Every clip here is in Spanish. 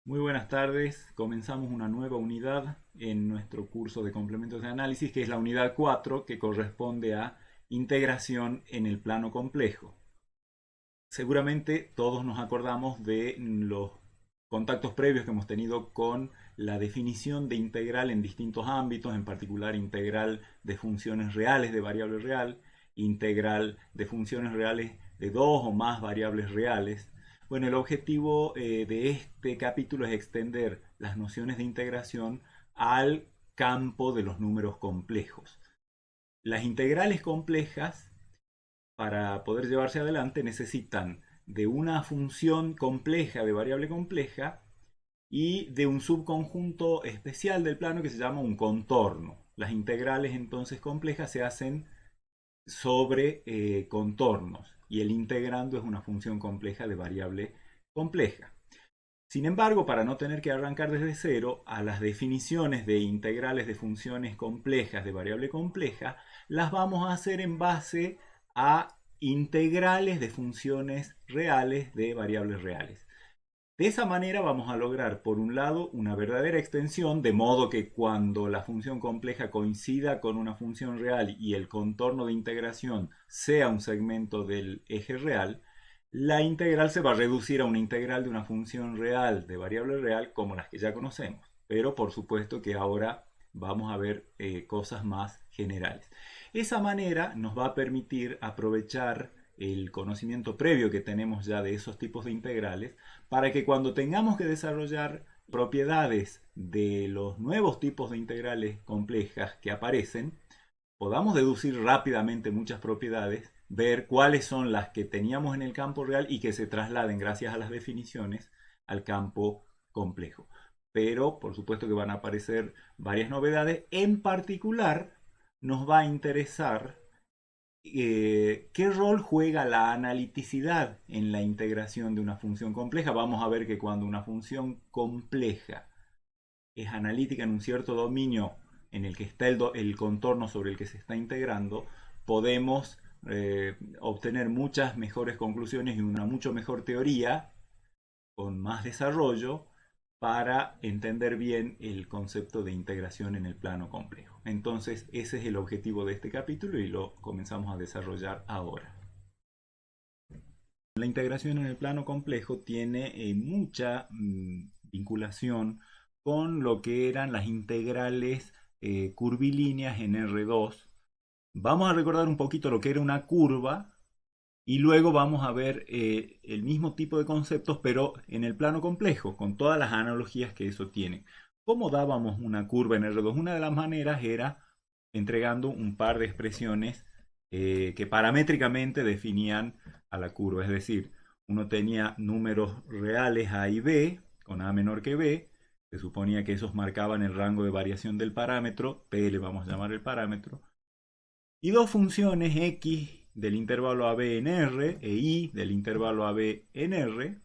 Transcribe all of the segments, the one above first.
Muy buenas tardes. Comenzamos una nueva unidad en nuestro curso de complementos de análisis, que es la unidad 4, que corresponde a integración en el plano complejo. Seguramente todos nos acordamos de los contactos previos que hemos tenido con la definición de integral en distintos ámbitos, en particular integral de funciones reales de variable real, integral de funciones reales de dos o más variables reales. Bueno, el objetivo de este capítulo es extender las nociones de integración al campo de los números complejos. Las integrales complejas, para poder llevarse adelante, necesitan de una función compleja, de variable compleja, y de un subconjunto especial del plano que se llama un contorno. Las integrales entonces complejas se hacen sobre contornos y el integrando es una función compleja de variable compleja. Sin embargo, para no tener que arrancar desde cero, a las definiciones de integrales de funciones complejas de variable compleja, las vamos a hacer en base a integrales de funciones reales de variables reales. De esa manera vamos a lograr, por un lado, una verdadera extensión, de modo que cuando la función compleja coincida con una función real y el contorno de integración sea un segmento del eje real, la integral se va a reducir a una integral de una función real de variable real como las que ya conocemos. Pero por supuesto que ahora vamos a ver cosas más generales. Esa manera nos va a permitir aprovechar el conocimiento previo que tenemos ya de esos tipos de integrales para que cuando tengamos que desarrollar propiedades de los nuevos tipos de integrales complejas que aparecen, podamos deducir rápidamente muchas propiedades, ver cuáles son las que teníamos en el campo real y que se trasladen gracias a las definiciones al campo complejo. Pero por supuesto que van a aparecer varias novedades. En particular nos va a interesar ¿qué rol juega la analiticidad en la integración de una función compleja? Vamos a ver que cuando una función compleja es analítica en un cierto dominio en el que está el contorno sobre el que se está integrando, podemos obtener muchas mejores conclusiones y una mucho mejor teoría con más desarrollo para entender bien el concepto de integración en el plano complejo. Entonces, ese es el objetivo de este capítulo y lo comenzamos a desarrollar ahora. La integración en el plano complejo tiene mucha vinculación con lo que eran las integrales curvilíneas en R2. Vamos a recordar un poquito lo que era una curva y luego vamos a ver el mismo tipo de conceptos, pero en el plano complejo, con todas las analogías que eso tiene. ¿Cómo dábamos una curva en R2? Una de las maneras era entregando un par de expresiones que paramétricamente definían a la curva. Es decir, uno tenía números reales A y B, con A menor que B. Se suponía que esos marcaban el rango de variación del parámetro, P le vamos a llamar el parámetro, y dos funciones x del intervalo AB en R e y del intervalo AB en R,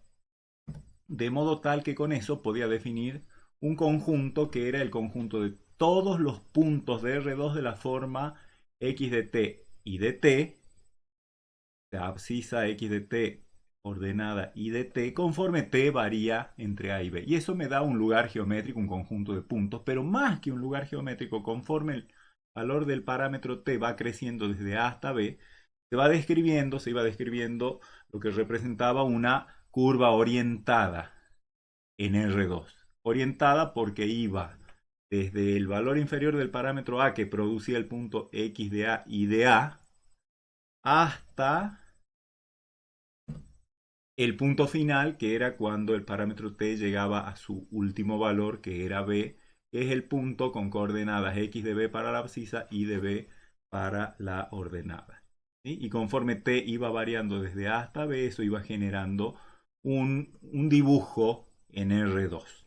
de modo tal que con eso podía definir un conjunto que era el conjunto de todos los puntos de R2 de la forma x de t y de t, la abscisa x de t ordenada y de t, conforme t varía entre a y b. Y eso me da un lugar geométrico, un conjunto de puntos, pero más que un lugar geométrico, conforme el valor del parámetro t va creciendo desde a hasta b, se iba describiendo lo que representaba una curva orientada en R2. Orientada porque iba desde el valor inferior del parámetro a que producía el punto x de a y de a hasta el punto final, que era cuando el parámetro t llegaba a su último valor, que era b, que es el punto con coordenadas x de b para la abscisa y de b para la ordenada. ¿Sí? Y conforme t iba variando desde a hasta b, eso iba generando un dibujo en R2.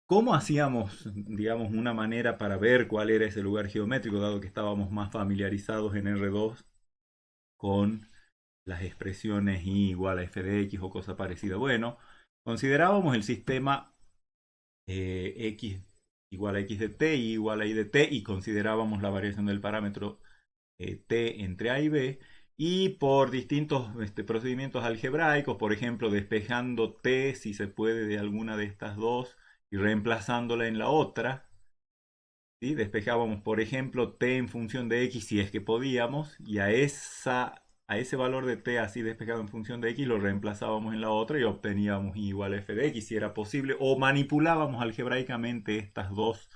¿Cómo hacíamos, digamos, una manera para ver cuál era ese lugar geométrico, dado que estábamos más familiarizados en R2 con las expresiones y igual a f de x o cosa parecida? Bueno, considerábamos el sistema x igual a x de t y igual a y de t y considerábamos la variación del parámetro t entre a y b y por distintos procedimientos algebraicos, por ejemplo, despejando t, si se puede, de alguna de estas dos y reemplazándola en la otra. ¿Sí? Despejábamos, por ejemplo, t en función de x si es que podíamos, y a ese valor de t así despejado en función de x lo reemplazábamos en la otra y obteníamos y igual a f de x si era posible, o manipulábamos algebraicamente estas dos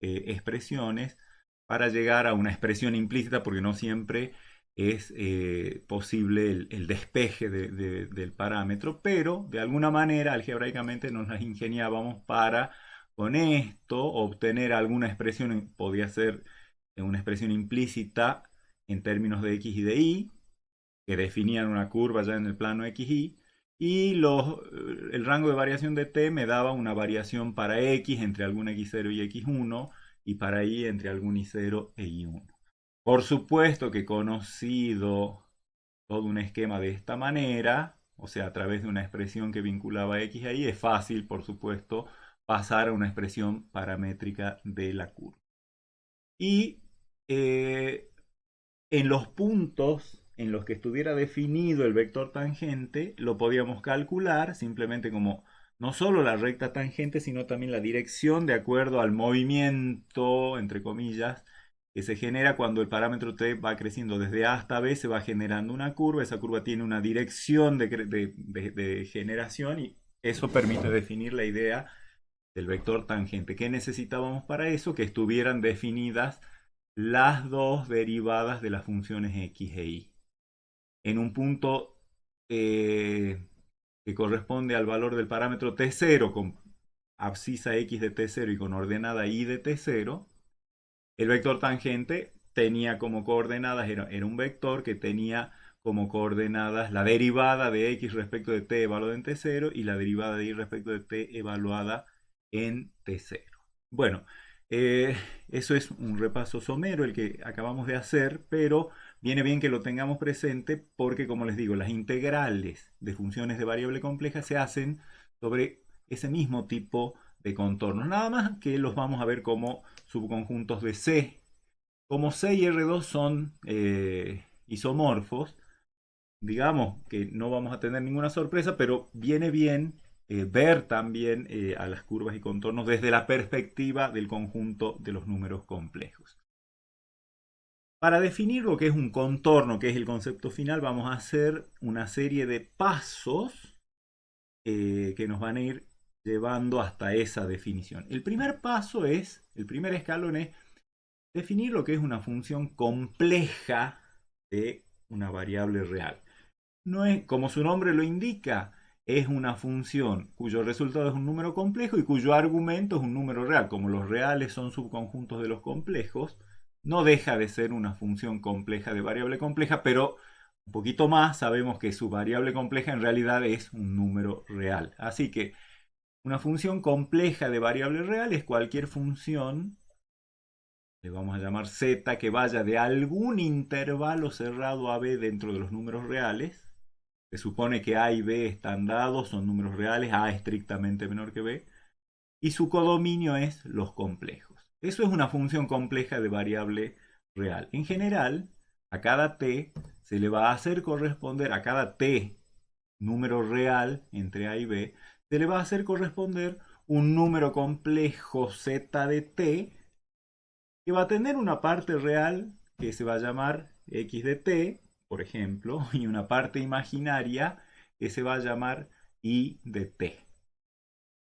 expresiones para llegar a una expresión implícita, porque no siempre es posible el despeje del parámetro, pero de alguna manera algebraicamente nos las ingeniábamos para con esto obtener alguna expresión, podía ser una expresión implícita en términos de x y de y, que definían una curva ya en el plano xy, y el rango de variación de t me daba una variación para x entre algún x0 y x1, y para y entre algún y0 e y1. Por supuesto que conocido todo un esquema de esta manera, o sea, a través de una expresión que vinculaba x a y, es fácil, por supuesto, pasar a una expresión paramétrica de la curva. Y en los puntos en los que estuviera definido el vector tangente, lo podíamos calcular simplemente como no solo la recta tangente, sino también la dirección de acuerdo al movimiento, entre comillas, que se genera cuando el parámetro t va creciendo desde a hasta b, se va generando una curva, esa curva tiene una dirección de generación y eso permite definir la idea del vector tangente. ¿Qué necesitábamos para eso? Que estuvieran definidas las dos derivadas de las funciones x e y. En un punto que corresponde al valor del parámetro t0 con abscisa x de t0 y con ordenada y de t0, el vector tangente tenía como coordenadas, era un vector que tenía como coordenadas la derivada de x respecto de t evaluada en t0 y la derivada de y respecto de t evaluada en t0. Bueno, eso es un repaso somero el que acabamos de hacer, pero viene bien que lo tengamos presente porque, como les digo, las integrales de funciones de variable compleja se hacen sobre ese mismo tipo de contornos, nada más que los vamos a ver como subconjuntos de C. Como C y R2 son isomorfos, digamos que no vamos a tener ninguna sorpresa, pero viene bien ver también a las curvas y contornos desde la perspectiva del conjunto de los números complejos. Para definir lo que es un contorno, que es el concepto final, vamos a hacer una serie de pasos que nos van a ir llevando hasta esa definición. El primer paso el primer escalón es definir lo que es una función compleja de una variable real. No es, como su nombre lo indica, es una función cuyo resultado es un número complejo y cuyo argumento es un número real. Como los reales son subconjuntos de los complejos, no deja de ser una función compleja de variable compleja, pero un poquito más sabemos que su variable compleja en realidad es un número real. Así que una función compleja de variable real es cualquier función, le vamos a llamar z, que vaya de algún intervalo cerrado a b dentro de los números reales. Se supone que a y b están dados, son números reales, a estrictamente menor que b, y su codominio es los complejos. Eso es una función compleja de variable real. En general, a cada t se le va a hacer corresponder, a cada t número real entre a y b, se le va a hacer corresponder un número complejo z de t que va a tener una parte real que se va a llamar x de t, por ejemplo, y una parte imaginaria que se va a llamar y de t.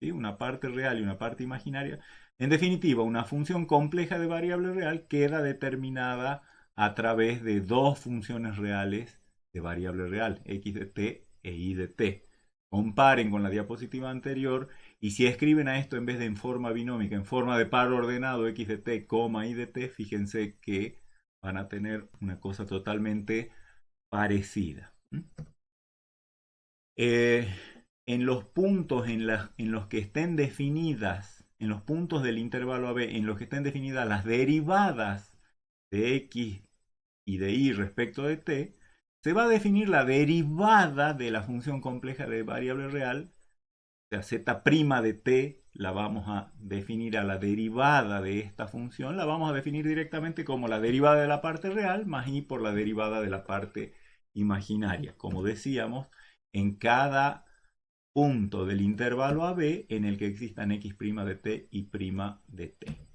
¿Sí? Una parte real y una parte imaginaria. En definitiva, una función compleja de variable real queda determinada a través de dos funciones reales de variable real, x de t e y de t. Comparen con la diapositiva anterior y si escriben a esto en vez de en forma binómica, en forma de par ordenado x de t, y de t, fíjense que van a tener una cosa totalmente parecida. En los puntos en los que estén definidas, en los puntos del intervalo AB, en los que estén definidas las derivadas de x y de y respecto de t, se va a definir la derivada de la función compleja de variable real, o sea, z' de t la vamos a definir a la derivada de esta función, la vamos a definir directamente como la derivada de la parte real más i por la derivada de la parte imaginaria. Como decíamos, en cada punto del intervalo AB en el que existan x' de t y' de t.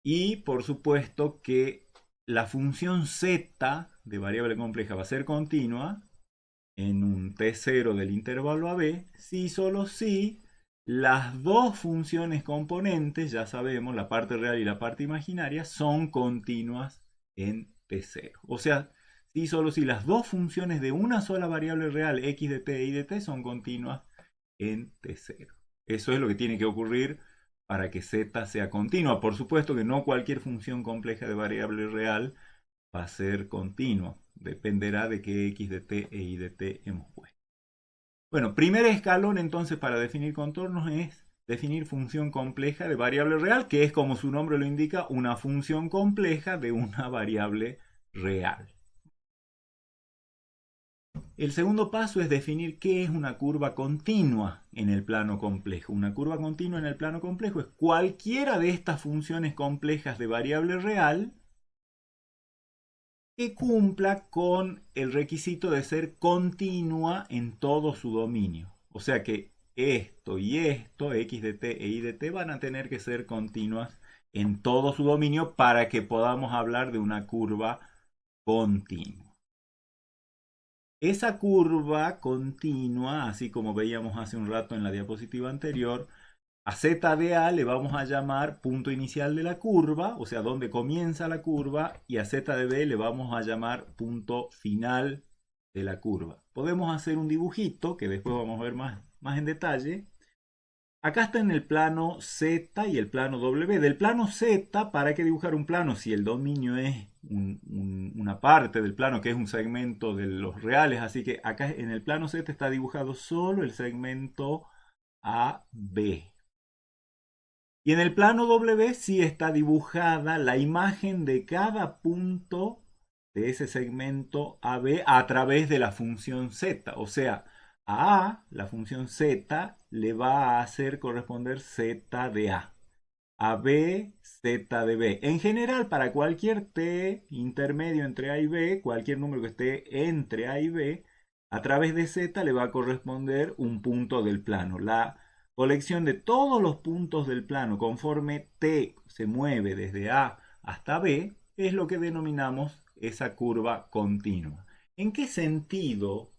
Y por supuesto que la función z de variable compleja va a ser continua en un t0 del intervalo AB si solo si las dos funciones componentes, ya sabemos, la parte real y la parte imaginaria, son continuas en t0. O sea, si solo si las dos funciones de una sola variable real, x de t y de t, son continuas en t0. Eso es lo que tiene que ocurrir para que z sea continua. Por supuesto que no cualquier función compleja de variable real va a ser continua. Dependerá de qué x de t e y de t hemos puesto. Bueno, primer escalón entonces para definir contornos es definir función compleja de variable real, que es, como su nombre lo indica, una función compleja de una variable real. El segundo paso es definir qué es una curva continua en el plano complejo. Una curva continua en el plano complejo es cualquiera de estas funciones complejas de variable real que cumpla con el requisito de ser continua en todo su dominio. O sea que esto y esto, x de t e y de t, van a tener que ser continuas en todo su dominio para que podamos hablar de una curva continua. Esa curva continua, así como veíamos hace un rato en la diapositiva anterior, a z de a le vamos a llamar punto inicial de la curva, o sea, donde comienza la curva, y a z de b le vamos a llamar punto final de la curva. Podemos hacer un dibujito, que después vamos a ver más en detalle. Acá está en el plano Z y el plano W. Del plano Z, ¿para qué dibujar un plano si el dominio es una parte del plano que es un segmento de los reales? Así que acá en el plano Z está dibujado solo el segmento AB. Y en el plano W sí está dibujada la imagen de cada punto de ese segmento AB a través de la función Z. O sea, a la función Z, le va a hacer corresponder Z de A. A B, Z de B. En general, para cualquier T intermedio entre A y B, cualquier número que esté entre A y B, a través de Z le va a corresponder un punto del plano. La colección de todos los puntos del plano conforme T se mueve desde A hasta B es lo que denominamos esa curva continua. ¿En qué sentido?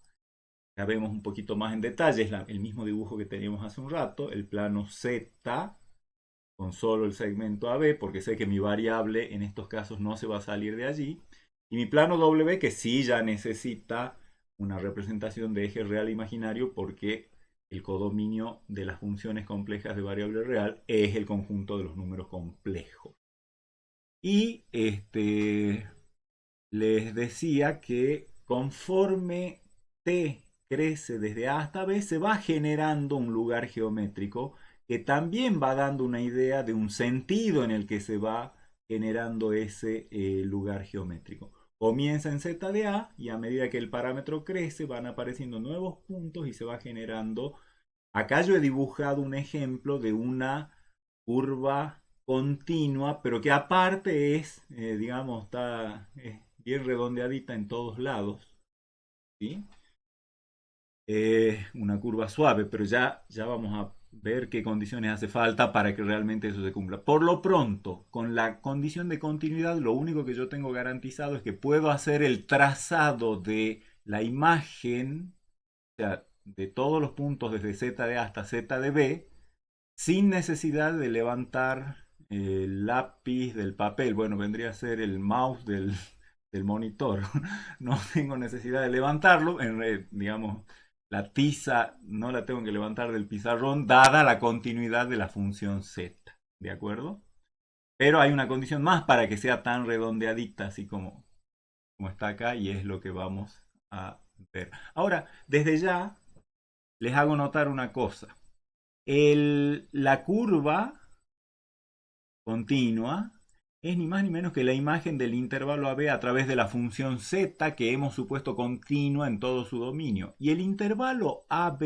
Ya vemos un poquito más en detalle, es el mismo dibujo que teníamos hace un rato, el plano Z con solo el segmento AB, porque sé que mi variable en estos casos no se va a salir de allí, y mi plano W, que sí ya necesita una representación de eje real imaginario, porque el codominio de las funciones complejas de variable real es el conjunto de los números complejos. Y les decía que conforme T crece desde A hasta B, se va generando un lugar geométrico que también va dando una idea de un sentido en el que se va generando ese lugar geométrico. Comienza en Z de A y a medida que el parámetro crece van apareciendo nuevos puntos y se va generando. Acá yo he dibujado un ejemplo de una curva continua, pero que aparte es, digamos, está bien redondeadita en todos lados. ¿Sí? Una curva suave, pero ya vamos a ver qué condiciones hace falta para que realmente eso se cumpla. Por lo pronto, con la condición de continuidad, lo único que yo tengo garantizado es que puedo hacer el trazado de la imagen, o sea, de todos los puntos desde Z de A hasta Z de B, sin necesidad de levantar el lápiz del papel. Bueno, vendría a ser el mouse del monitor. No tengo necesidad de levantarlo. Digamos, la tiza no la tengo que levantar del pizarrón, dada la continuidad de la función z. ¿De acuerdo? Pero hay una condición más para que sea tan redondeadita, así como está acá, y es lo que vamos a ver. Ahora, desde ya, les hago notar una cosa. La curva continua es ni más ni menos que la imagen del intervalo AB a través de la función z que hemos supuesto continua en todo su dominio. Y el intervalo AB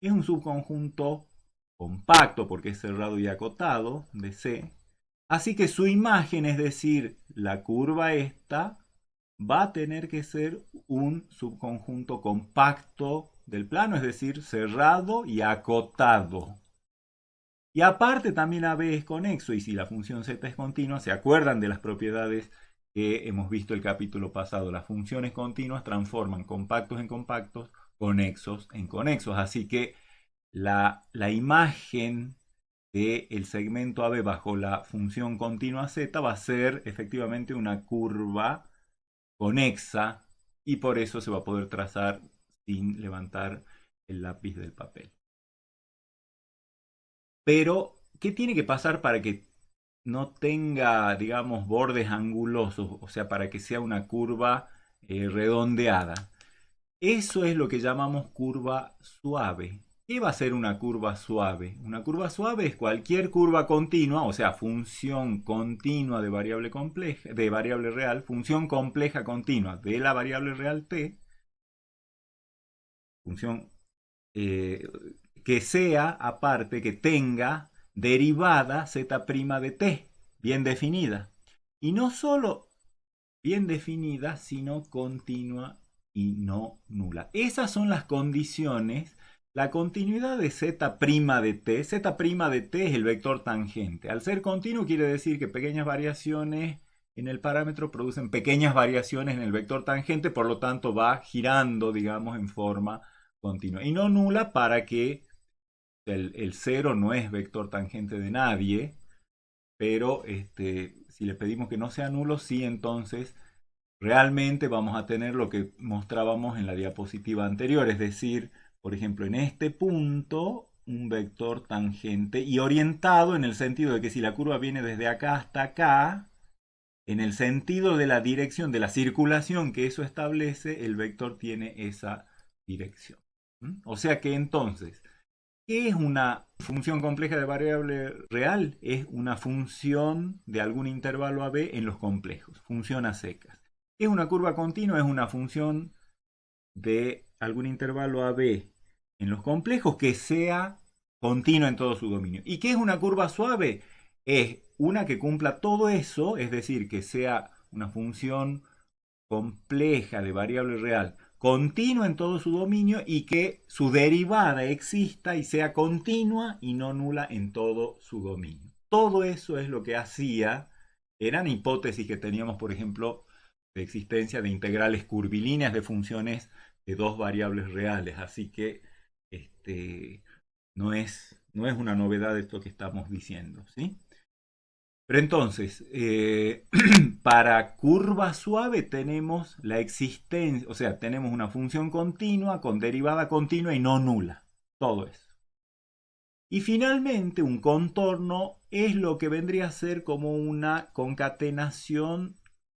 es un subconjunto compacto porque es cerrado y acotado de C. Así que su imagen, es decir, la curva esta, va a tener que ser un subconjunto compacto del plano, es decir, cerrado y acotado. Y aparte también AB es conexo, y si la función z es continua, ¿se acuerdan de las propiedades que hemos visto el capítulo pasado? Las funciones continuas transforman compactos en compactos, conexos en conexos. Así que la imagen del segmento AB bajo la función continua z va a ser efectivamente una curva conexa, y por eso se va a poder trazar sin levantar el lápiz del papel. Pero, ¿qué tiene que pasar para que no tenga, digamos, bordes angulosos? O sea, para que sea una curva redondeada. Eso es lo que llamamos curva suave. ¿Qué va a ser una curva suave? Una curva suave es cualquier curva continua, o sea, función continua de variable compleja, de variable real, función compleja continua de la variable real t, función eh, que sea, aparte, que tenga derivada z' de t, bien definida. Y no solo bien definida, sino continua y no nula. Esas son las condiciones. La continuidad de z' de t, z' de t es el vector tangente. Al ser continuo quiere decir que pequeñas variaciones en el parámetro producen pequeñas variaciones en el vector tangente, por lo tanto va girando, digamos, en forma continua. Y no nula para que el 0 no es vector tangente de nadie, pero si le pedimos que no sea nulo, sí, entonces realmente vamos a tener lo que mostrábamos en la diapositiva anterior, es decir, por ejemplo, en este punto, un vector tangente y orientado en el sentido de que si la curva viene desde acá hasta acá, en el sentido de la dirección de la circulación que eso establece, el vector tiene esa dirección. O sea que entonces, ¿qué es una función compleja de variable real? Es una función de algún intervalo AB en los complejos, función a secas. ¿Qué es una curva continua? Es una función de algún intervalo AB en los complejos que sea continua en todo su dominio. ¿Y qué es una curva suave? Es una que cumpla todo eso, es decir, que sea una función compleja de variable real continua en todo su dominio y que su derivada exista y sea continua y no nula en todo su dominio. Todo eso es lo que hacía, eran hipótesis que teníamos, por ejemplo, de existencia de integrales curvilíneas de funciones de dos variables reales. Así que no es una novedad esto que estamos diciendo, ¿sí? Pero entonces, para curva suave tenemos la existencia, o sea, tenemos una función continua con derivada continua y no nula. Todo eso. Y finalmente, un contorno es lo que vendría a ser como una concatenación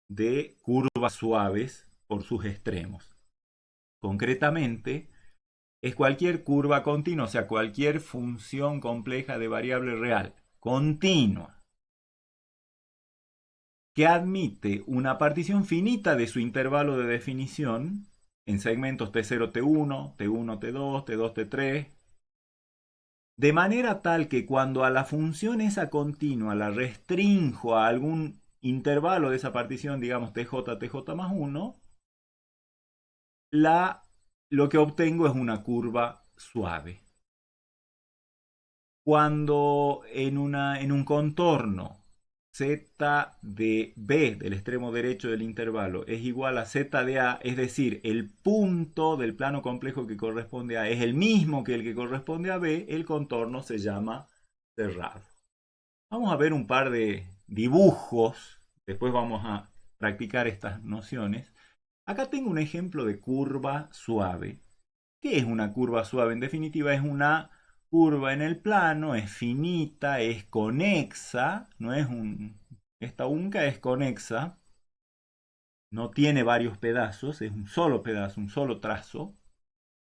de curvas suaves por sus extremos. Concretamente, es cualquier curva continua, o sea, cualquier función compleja de variable real continua que admite una partición finita de su intervalo de definición en segmentos T0, T1, T1, T2, T2, T3, de manera tal que cuando a la función esa continua la restrinjo a algún intervalo de esa partición, digamos TJ, TJ más 1, lo que obtengo es una curva suave. Cuando en un contorno z de b del extremo derecho del intervalo es igual a z de a, es decir, el punto del plano complejo que corresponde a A es el mismo que el que corresponde a b, el contorno se llama cerrado. Vamos a ver un par de dibujos, después vamos a practicar estas nociones. Acá tengo un ejemplo de curva suave. ¿Qué es una curva suave? En definitiva, es una curva en el plano, es finita, es conexa, no es esta unca es conexa, no tiene varios pedazos, es un solo pedazo, un solo trazo,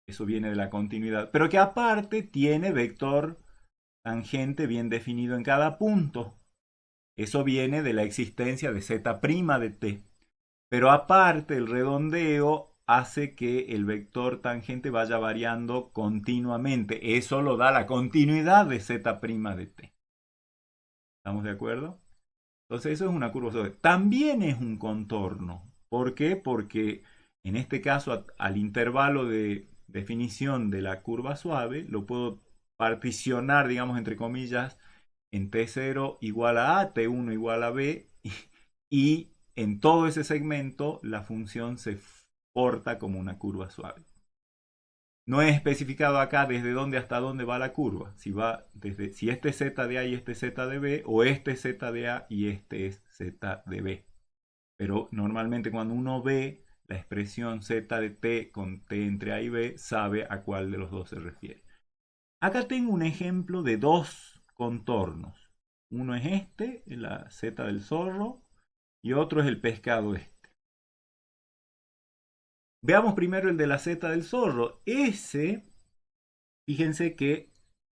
eso viene de la continuidad, pero que aparte tiene vector tangente bien definido en cada punto. Eso viene de la existencia de z' de t. Pero aparte el redondeo hace que el vector tangente vaya variando continuamente. Eso lo da la continuidad de z' de t. ¿Estamos de acuerdo? Entonces eso es una curva suave. También es un contorno. ¿Por qué? Porque en este caso al intervalo de definición de la curva suave lo puedo particionar, digamos, entre comillas, en T0 igual a A, T1 igual a B, y en todo ese segmento la función se porta como una curva suave. No es especificado acá desde dónde hasta dónde va la curva. Si este es z de A y este es z de B, o este es z de A y este es z de B. Pero normalmente cuando uno ve la expresión z de t con t entre A y B, sabe a cuál de los dos se refiere. Acá tengo un ejemplo de dos contornos. Uno es este, la z del zorro, y otro es el pescado este. Veamos primero el de la z del zorro. Fíjense que,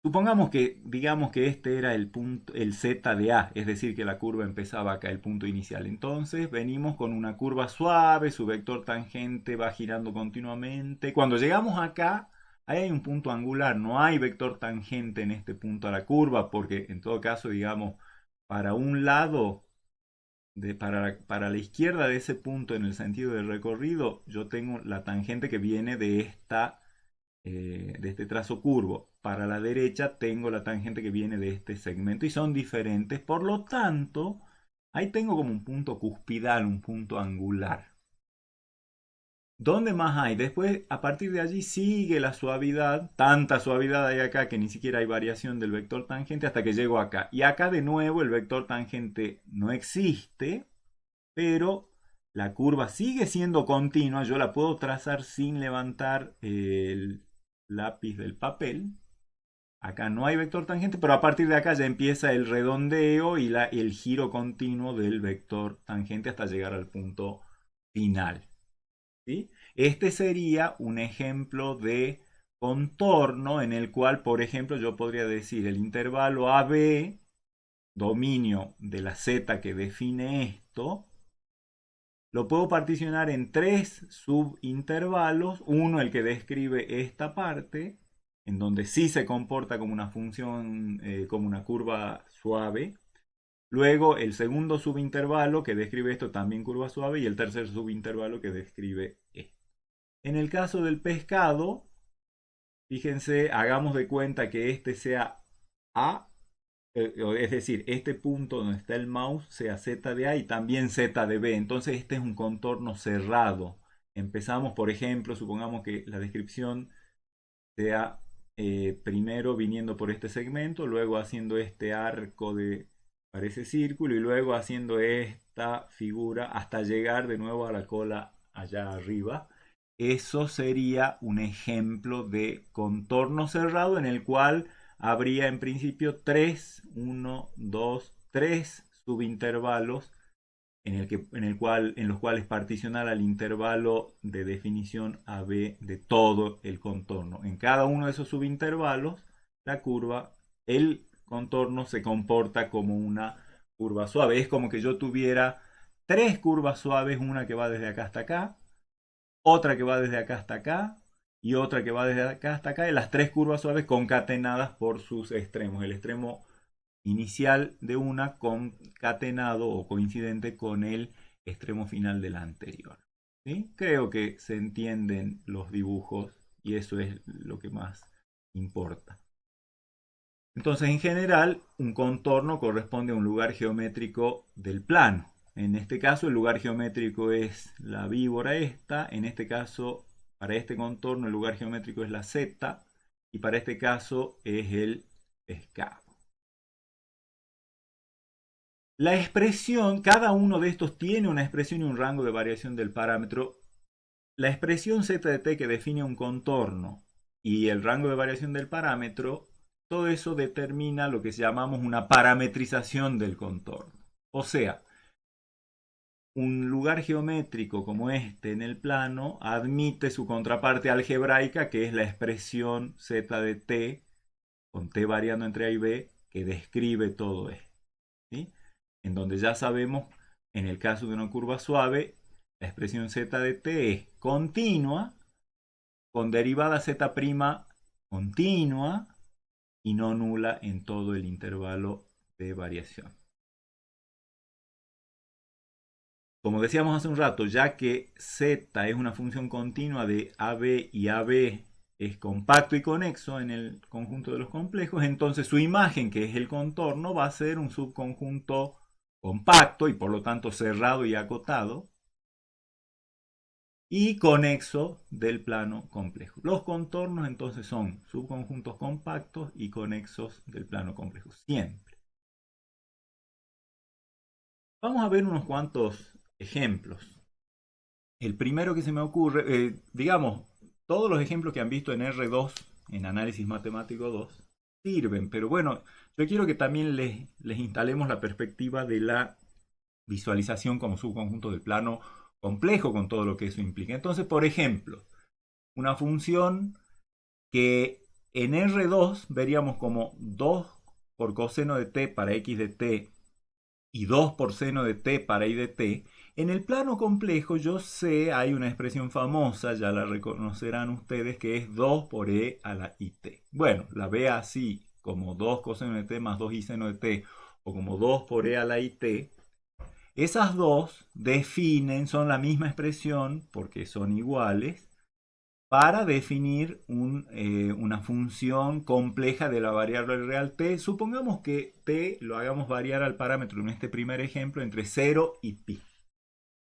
supongamos que, digamos que este era el punto, el z de A, es decir, que la curva empezaba acá, el punto inicial. Entonces venimos con una curva suave, su vector tangente va girando continuamente. Cuando llegamos acá, ahí hay un punto angular, no hay vector tangente en este punto a la curva, porque en todo caso, digamos, para un lado, para la izquierda de ese punto en el sentido del recorrido, yo tengo la tangente que viene de este trazo curvo. Para la derecha tengo la tangente que viene de este segmento y son diferentes. Por lo tanto, ahí tengo como un punto cuspidal, un punto angular. ¿Dónde más hay? Después, a partir de allí sigue la suavidad. Tanta suavidad hay acá que ni siquiera hay variación del vector tangente hasta que llego acá. Y acá de nuevo el vector tangente no existe, pero la curva sigue siendo continua. Yo la puedo trazar sin levantar el lápiz del papel. Acá no hay vector tangente, pero a partir de acá ya empieza el redondeo y el giro continuo del vector tangente hasta llegar al punto final. ¿Sí? Este sería un ejemplo de contorno en el cual, por ejemplo, yo podría decir el intervalo AB, dominio de la z que define esto, lo puedo particionar en tres subintervalos. Uno, el que describe esta parte, en donde sí se comporta como una función, como una curva suave. Luego, el segundo subintervalo que describe esto, también curva suave. Y el tercer subintervalo que describe esto. En el caso del pescado, fíjense, hagamos de cuenta que este sea A, es decir, este punto donde está el mouse sea z de A y también z de B. Entonces este es un contorno cerrado. Empezamos, por ejemplo, supongamos que la descripción sea primero viniendo por este segmento, luego haciendo este arco para ese círculo y luego haciendo esta figura hasta llegar de nuevo a la cola allá arriba. Eso sería un ejemplo de contorno cerrado en el cual habría en principio 3, 1, 2, 3 subintervalos en los cuales particionar al intervalo de definición AB de todo el contorno. En cada uno de esos subintervalos, el contorno se comporta como una curva suave. Es como que yo tuviera tres curvas suaves, una que va desde acá hasta acá, otra que va desde acá hasta acá y otra que va desde acá hasta acá, y las tres curvas suaves concatenadas por sus extremos. El extremo inicial de una concatenado o coincidente con el extremo final de la anterior. ¿Sí? Creo que se entienden los dibujos y eso es lo que más importa. Entonces, en general, un contorno corresponde a un lugar geométrico del plano. En este caso, el lugar geométrico es la víbora esta. En este caso, para este contorno, el lugar geométrico es la z. Y para este caso es el pescado. La expresión, cada uno de estos tiene una expresión y un rango de variación del parámetro. La expresión z de t que define un contorno y el rango de variación del parámetro, todo eso determina lo que llamamos una parametrización del contorno. O sea, un lugar geométrico como este en el plano admite su contraparte algebraica, que es la expresión z de t, con t variando entre a y b, que describe todo esto. ¿Sí? En donde ya sabemos, en el caso de una curva suave, la expresión z de t es continua, con derivada z' continua y no nula en todo el intervalo de variación. Como decíamos hace un rato, ya que z es una función continua de AB y AB es compacto y conexo en el conjunto de los complejos, entonces su imagen, que es el contorno, va a ser un subconjunto compacto y por lo tanto cerrado y acotado y conexo del plano complejo. Los contornos entonces son subconjuntos compactos y conexos del plano complejo, siempre. Vamos a ver unos cuantos ejemplos. El primero que se me ocurre, digamos, todos los ejemplos que han visto en R2, en Análisis Matemático 2, sirven, pero bueno, yo quiero que también les instalemos la perspectiva de la visualización como subconjunto del plano complejo con todo lo que eso implica. Entonces, por ejemplo, una función que en R2 veríamos como 2 por coseno de t para x de t y 2 por seno de t para y de t, en el plano complejo yo sé, hay una expresión famosa, ya la reconocerán ustedes, que es 2 por e a la it. Bueno, la vea así, como 2 coseno de t más 2 y seno de t, o como 2 por e a la it. Esas dos definen, son la misma expresión, porque son iguales, para definir una función compleja de la variable real t. Supongamos que t lo hagamos variar al parámetro en este primer ejemplo entre 0 y pi.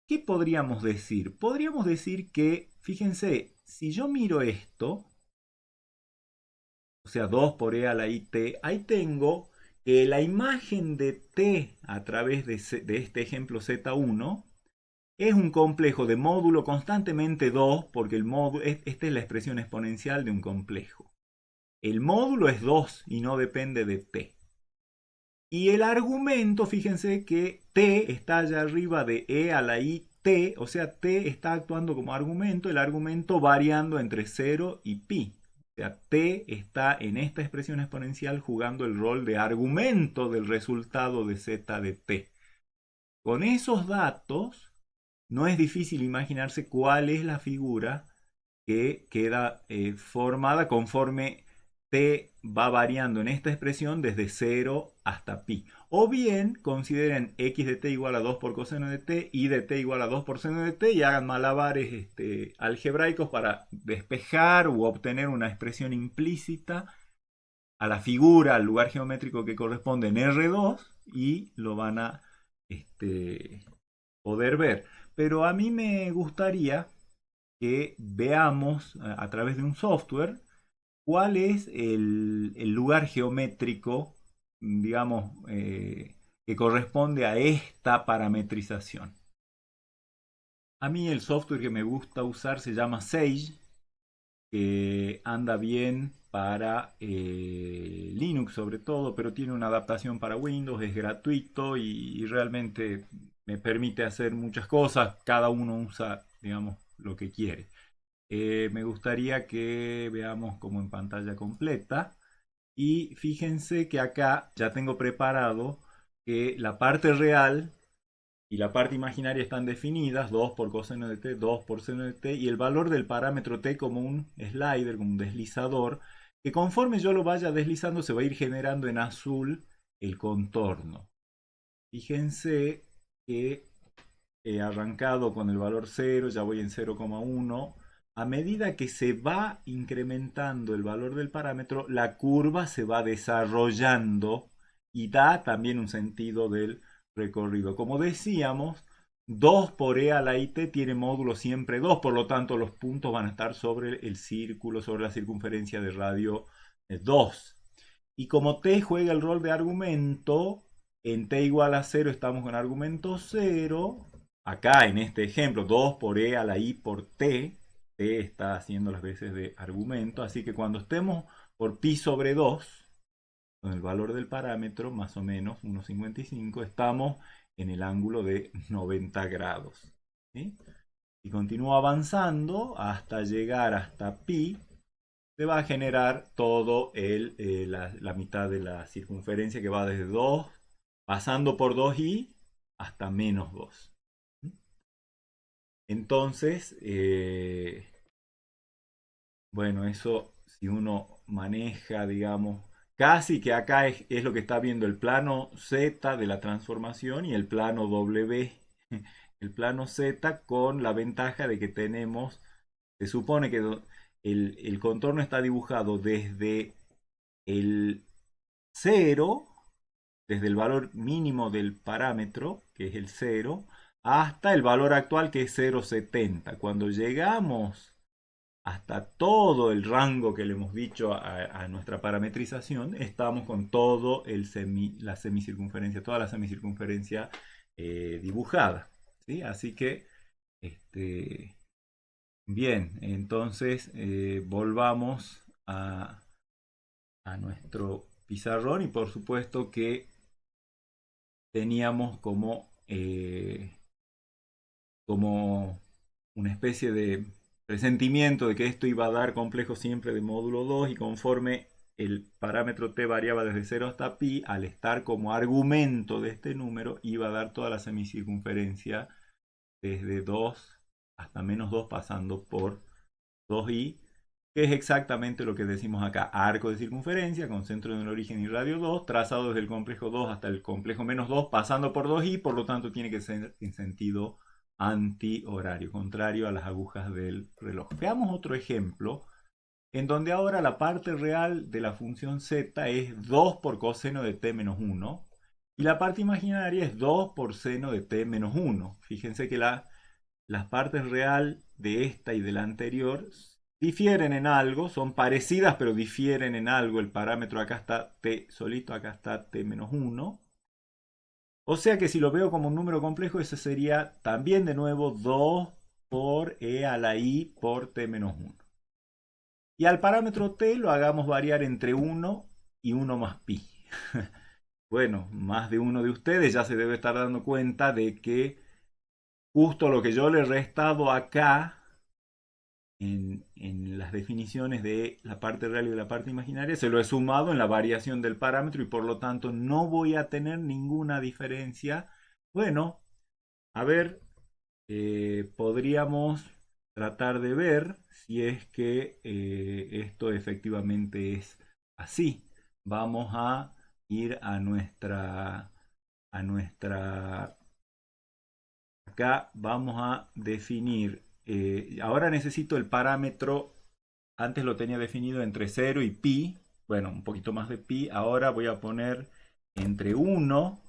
¿Qué podríamos decir? Podríamos decir que, fíjense, si yo miro esto, o sea, 2 por e a la it, ahí tengo que la imagen de t a través de este ejemplo z1 es un complejo de módulo constantemente 2, porque esta es la expresión exponencial de un complejo. El módulo es 2 y no depende de t. Y el argumento, fíjense que t está allá arriba de e a la i t, o sea, t está actuando como argumento, el argumento variando entre 0 y pi. O sea, t está en esta expresión exponencial jugando el rol de argumento del resultado de z de t. Con esos datos, no es difícil imaginarse cuál es la figura que queda formada conforme t va variando en esta expresión desde 0 hasta pi. O bien consideren x de t igual a 2 por coseno de t, y de t igual a 2 por seno de t y hagan malabares algebraicos para despejar u obtener una expresión implícita a la figura, al lugar geométrico que corresponde en R2 y lo van a poder ver. Pero a mí me gustaría que veamos a través de un software cuál es el lugar geométrico, digamos, que corresponde a esta parametrización. A mí el software que me gusta usar se llama Sage, que anda bien para Linux sobre todo, pero tiene una adaptación para Windows, es gratuito y realmente me permite hacer muchas cosas. Cada uno usa, digamos, lo que quiere. Me gustaría que veamos como en pantalla completa. Y fíjense que acá ya tengo preparado que la parte real y la parte imaginaria están definidas, 2 por coseno de t, 2 por seno de t, y el valor del parámetro t como un slider, como un deslizador, que conforme yo lo vaya deslizando se va a ir generando en azul el contorno. Fíjense que he arrancado con el valor 0, ya voy en 0,1. A medida que se va incrementando el valor del parámetro, la curva se va desarrollando y da también un sentido del recorrido. Como decíamos, 2 por e a la it tiene módulo siempre 2, por lo tanto los puntos van a estar sobre el círculo, sobre la circunferencia de radio 2. Y como t juega el rol de argumento, en t igual a 0 estamos con argumento 0. Acá en este ejemplo, 2 por e a la i por t, t está haciendo las veces de argumento, así que cuando estemos por pi sobre 2, con el valor del parámetro, más o menos 1,55, estamos en el ángulo de 90 grados. ¿Sí? Y continúo avanzando hasta llegar hasta pi, se va a generar todo la mitad de la circunferencia que va desde 2, pasando por 2i hasta menos 2. Entonces, bueno, eso si uno maneja, digamos, casi que acá es lo que está viendo el plano Z de la transformación y el plano W. El plano Z con la ventaja de que tenemos, se supone que el contorno está dibujado desde el cero, desde el valor mínimo del parámetro, que es el cero, hasta el valor actual que es 0,70. Cuando llegamos hasta todo el rango que le hemos dicho a nuestra parametrización, estamos con todo la semicircunferencia, toda la semicircunferencia dibujada. ¿Sí? Así que, bien, entonces volvamos a nuestro pizarrón y por supuesto que teníamos como una especie de presentimiento de que esto iba a dar complejo siempre de módulo 2 y conforme el parámetro t variaba desde 0 hasta pi, al estar como argumento de este número, iba a dar toda la semicircunferencia desde 2 hasta menos 2 pasando por 2i, que es exactamente lo que decimos acá. Arco de circunferencia con centro en el origen y radio 2, trazado desde el complejo 2 hasta el complejo menos 2, pasando por 2i, por lo tanto tiene que ser en sentido antihorario, contrario a las agujas del reloj. Veamos otro ejemplo, en donde ahora la parte real de la función z es 2 por coseno de t menos 1, y la parte imaginaria es 2 por seno de t menos 1. Fíjense que las partes real de esta y de la anterior difieren en algo, son parecidas pero difieren en algo. El parámetro acá está t solito, acá está t menos 1. O sea que si lo veo como un número complejo, ese sería también de nuevo 2 por e a la i por t menos 1. Y al parámetro t lo hagamos variar entre 1 y 1 más pi. Bueno, más de uno de ustedes ya se debe estar dando cuenta de que justo lo que yo le he restado acá en las definiciones de la parte real y de la parte imaginaria, se lo he sumado en la variación del parámetro y por lo tanto no voy a tener ninguna diferencia. Bueno, a ver, podríamos tratar de ver si es que esto efectivamente es así. Vamos a ir a nuestra acá vamos a definir, ahora necesito el parámetro, antes lo tenía definido entre 0 y pi, bueno, un poquito más de pi, ahora voy a poner entre 1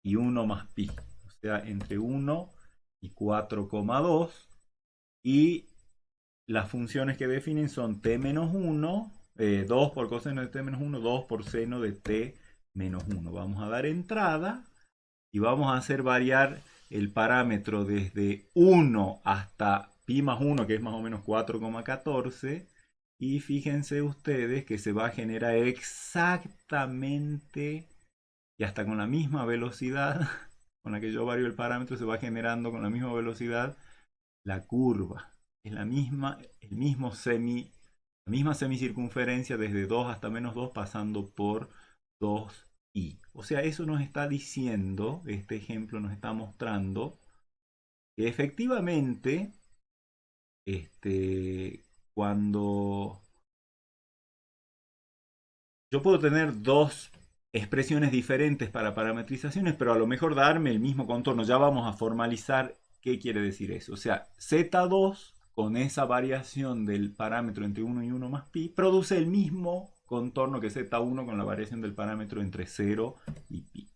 y 1 más pi, o sea, entre 1 y 4,2, y las funciones que definen son t menos 1, 2 por coseno de t menos 1, 2 por seno de t menos 1. Vamos a dar entrada y vamos a hacer variar el parámetro desde 1 hasta pi más 1, que es más o menos 4,14. Y fíjense ustedes que se va a generar exactamente y hasta con la misma velocidad con la que yo varío el parámetro, se va generando con la misma velocidad la curva. Es la misma semicircunferencia desde 2 hasta menos 2 pasando por 2i. O sea, eso nos está diciendo, este ejemplo nos está mostrando que efectivamente cuando yo puedo tener dos expresiones diferentes para parametrizaciones, pero a lo mejor darme el mismo contorno. Ya vamos a formalizar qué quiere decir eso. O sea, Z2 con esa variación del parámetro entre 1 y 1 más pi produce el mismo contorno que Z1 con la variación del parámetro entre 0 y pi.